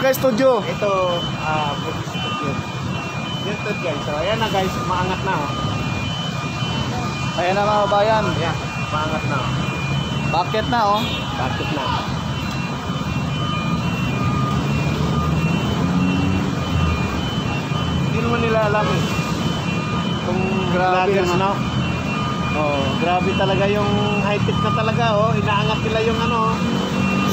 Purka Studio. Ito, Purka Studio. Ito guys, so ayan na guys, maangat na oh. Ayan na mga kabayan. Ayan, maangat na oh. Bakit na oh. Bakit na? Hindi naman nila alam eh. Kung Grabe vloggers, naman. no? Oh, grabe talaga yung high-tech na talaga oh. Inaangat nila yung ano.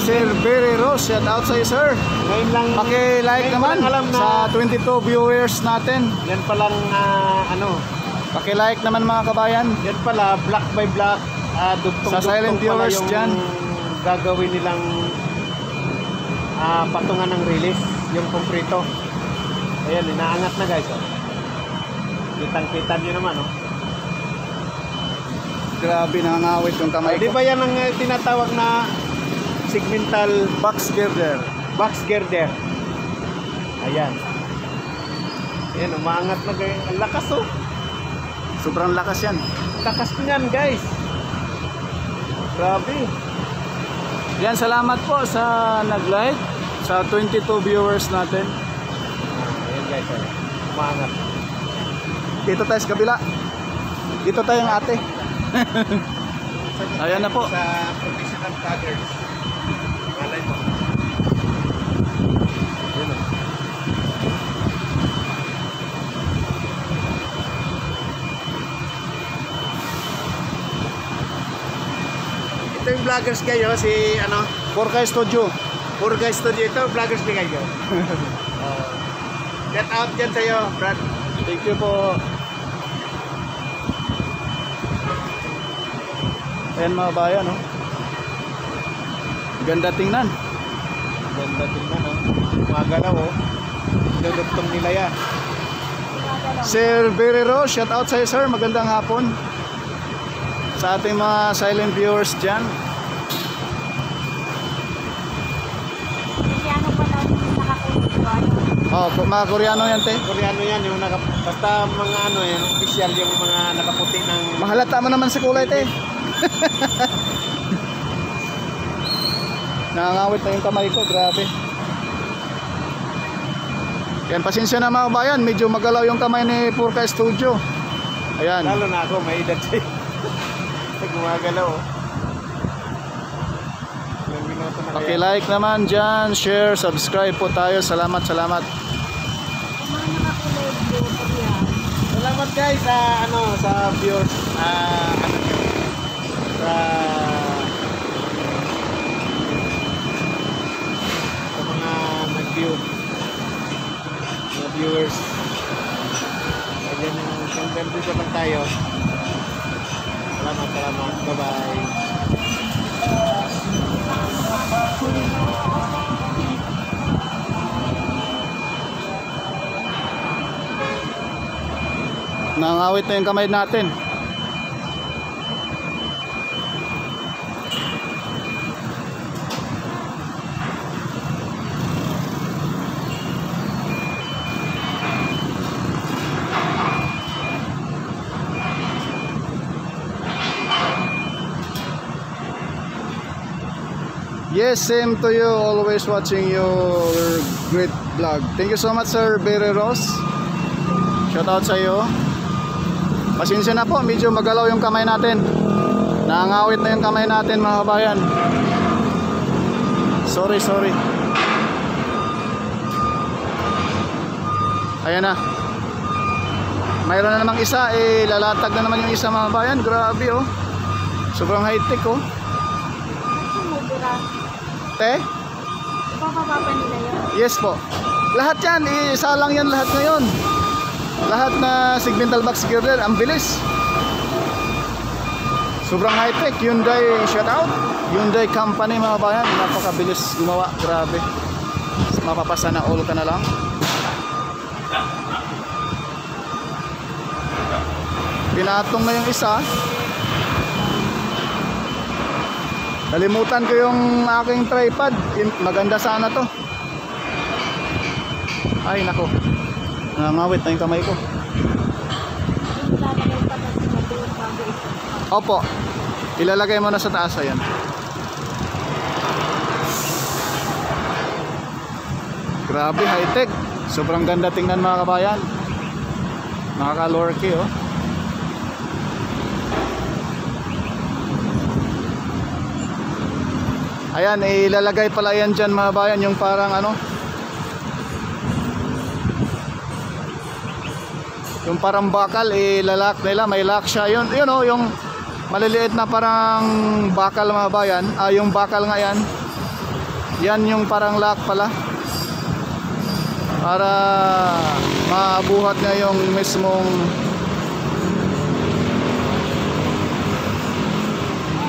Sir Barry Ross, shout out sa iyo sir. Ngayon lang Paki-like ngayon naman lang alam na, sa 22 viewers natin. yan palang ano, Paki-like naman mga kabayan. yan pala black by black, Sa silent viewers yung dyan. gagawin nilang patungan ng release, yung konkreto. Ayan, inaangat na guys oh. Kitang-kita nyo naman oh. Grabe, nangangawit yung kamay Di ko. ba yan ang tinatawag na segmental Box girder. box girder? Ayan. Ayan, umaangat na guys. Ang lakas oh. Sobrang lakas yan. Lakas niyan guys. Grabe. Yan, salamat po sa nag-like sa 22 viewers natin. Ayan guys, umaangat. Dito tayo sa kabila. Dito tayong ate. Ayan na po. Sa professional vloggers. Malay mo. Ayan o. Ito yung vloggers kayo, si ano? Purka Studio. Purka Studio ito, vloggers din kayo. Get out dyan sa'yo, Brad. Thank you po. Ayan mga bayan, oh. Ganda tingnan. Ganda tingnan oh. Mga galaw oh. Dudugtong nila yan. Sir Barry Ross, shout out sa iyo sir. Magandang hapon. Sa ating mga silent viewers dyan. Koreano pa daw yung nakakulit. Oh, mga Koreano yan te. Koreano yan yung basta mga ano yung official yung mga nakaputi ng Mahalata mo naman sa kulay te. Nangangawit na yung kamay ko, grabe. Yan, pasensya na mga bayan, medyo magalaw yung kamay ni Purka Studio. Ayan. lalo na ako may edad siya. Gumagalaw oh. Ilang minuto na kaya. Paki-like naman dyan, share, subscribe po tayo. Salamat, salamat. Yung mga nakakulit yung Koreano. Salamat guys sa ano sa viewers ano nyo sa mga nag-view mga viewers. Ayan yung hanggang dito lang tayo. Salamat, bye bye. Nangangawit na yung kamay natin. Yes, same to you. Always watching your great vlog. Thank you so much, Sir Barry Ross. Shout out sa iyo. Pasensya na po, medyo magalaw yung kamay natin. Nangangawit na yung kamay natin mga kabayan. Sorry. Ayan na. Mayroon na namang isa, lalatag na naman yung isa mga kabayan. Grabe oh. Sobrang high-tech oh. Sumubura. Te? Ipapababa nila yun. Yes po. Lahat yan, isa lang yan lahat ngayon. Lahat na segmental box girder, ang bilis. Sobrang high-tech. Hyundai shout out. Hyundai company mga bayan, napakabilis gumawa, grabe. Mapapasa na all ka na lang. Pinatong na yung isa. Nalimutan ko yung aking tripod. Maganda sana to. Ay nako. Nangawit na yung kamay ko. Lalagay pa na sila doon bago isa. Opo. Ilalagay mo na sa taas ayan. Grabe, high-tech. Sobrang ganda tingnan mga kabayan. Nakaka-lorky oh. Ayan, ilalagay pala yan dyan mga bayan, yung parang ano, yung parang bakal, ilalak nila, may lock siya. Yun oh, yung maliliit na parang bakal mga bayan, yung bakal nga yan. Yan yung parang lock pala. Para mabuhat niya yung mismong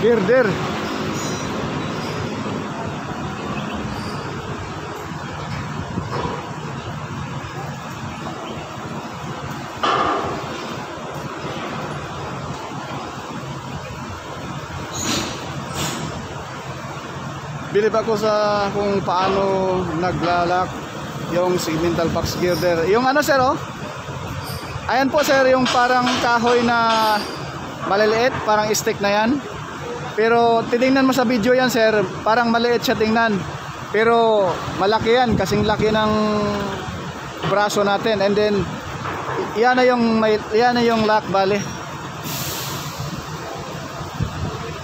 girder. Bilib ako sa kung paano naglalak yung segmental box girder. Yung ano sir oh? Ayan po sir, yung parang kahoy na maliliit, parang stick na yan. Pero titingnan mo sa video yan sir, parang maliit siya tingnan. Pero malaki yan, kasing laki ng braso natin. And then yan na yung lock bale.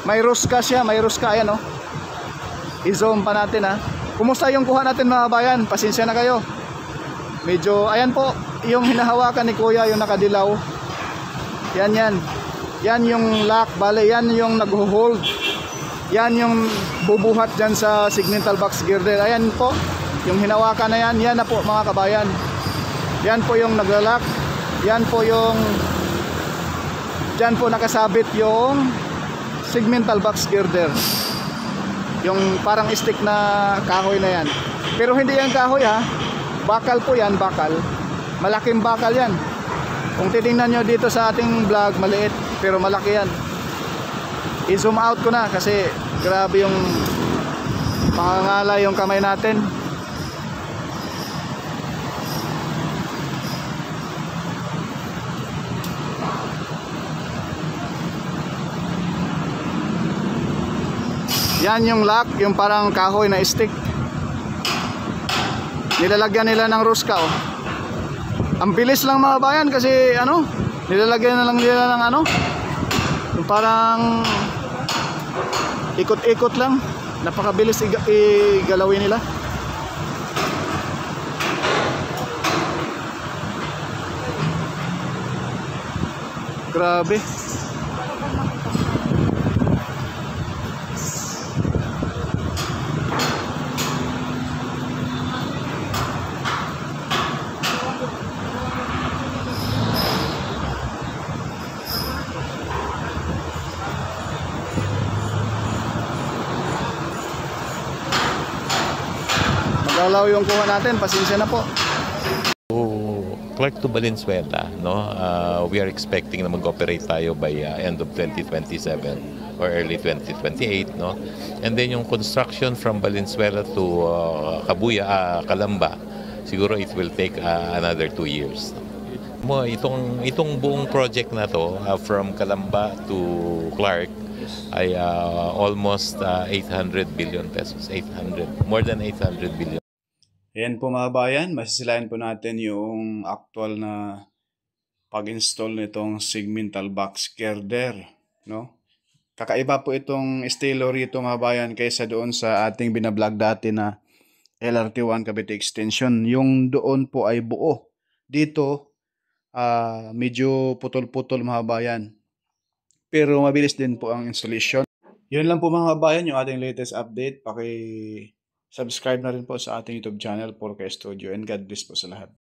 May ruska siya, may ruska ayan oh. I-zoom pa natin ha. Kumusta yung kuha natin mga bayan? Pasensya na kayo. Medyo, ayan po, yung hinahawakan ni kuya, yung nakadilaw. Yan yan. Yan yung lock, bale, yan yung nag-hold. Yan yung bubuhat dyan sa segmental box girder. Ayan po, yung hinawakan na yan, yan na po mga kabayan. Yan po yung naglalak. Yan po yung, dyan po nakasabit yung segmental box girder. Yung parang stick na kahoy na yan. Pero hindi yan kahoy ha. Bakal po yan, bakal. Malaking bakal yan. Kung titingnan nyo dito sa ating vlog, maliit pero malaki yan. I-zoom out ko na kasi grabe yung pangangala yung kamay natin. Yan yung lock, yung parang kahoy na stick. Nilalagyan nila ng ruska oh. Ang bilis lang mga bayan kasi ano, nilalagyan na lang nila ng ano, yung parang ikot-ikot lang. Napakabilis igalawin nila. Grabe. Magalaw yung kuha natin, pasensya na po. Clark to Valenzuela, no? We are expecting na mag-operate tayo by end of 2027 or early 2028, no? And then yung construction from Valenzuela to Calamba, siguro it will take another 2 years. Itong buong project na to from Calamba to Clark ay almost 800 billion pesos, more than 800 billion. Ayan po mga bayan, masisilayan po natin yung actual na pag-install nitong segmental box girder, no? Kakaiba po itong estilo rito mga bayan kaysa doon sa ating binablog dati na LRT1 Cavite Extension. Yung doon po ay buo. Dito, medyo putol-putol mga bayan. Pero mabilis din po ang installation. Yun lang po mga bayan yung ating latest update. Subscribe na rin po sa ating YouTube channel, Porca Studio, and God bless po sa lahat.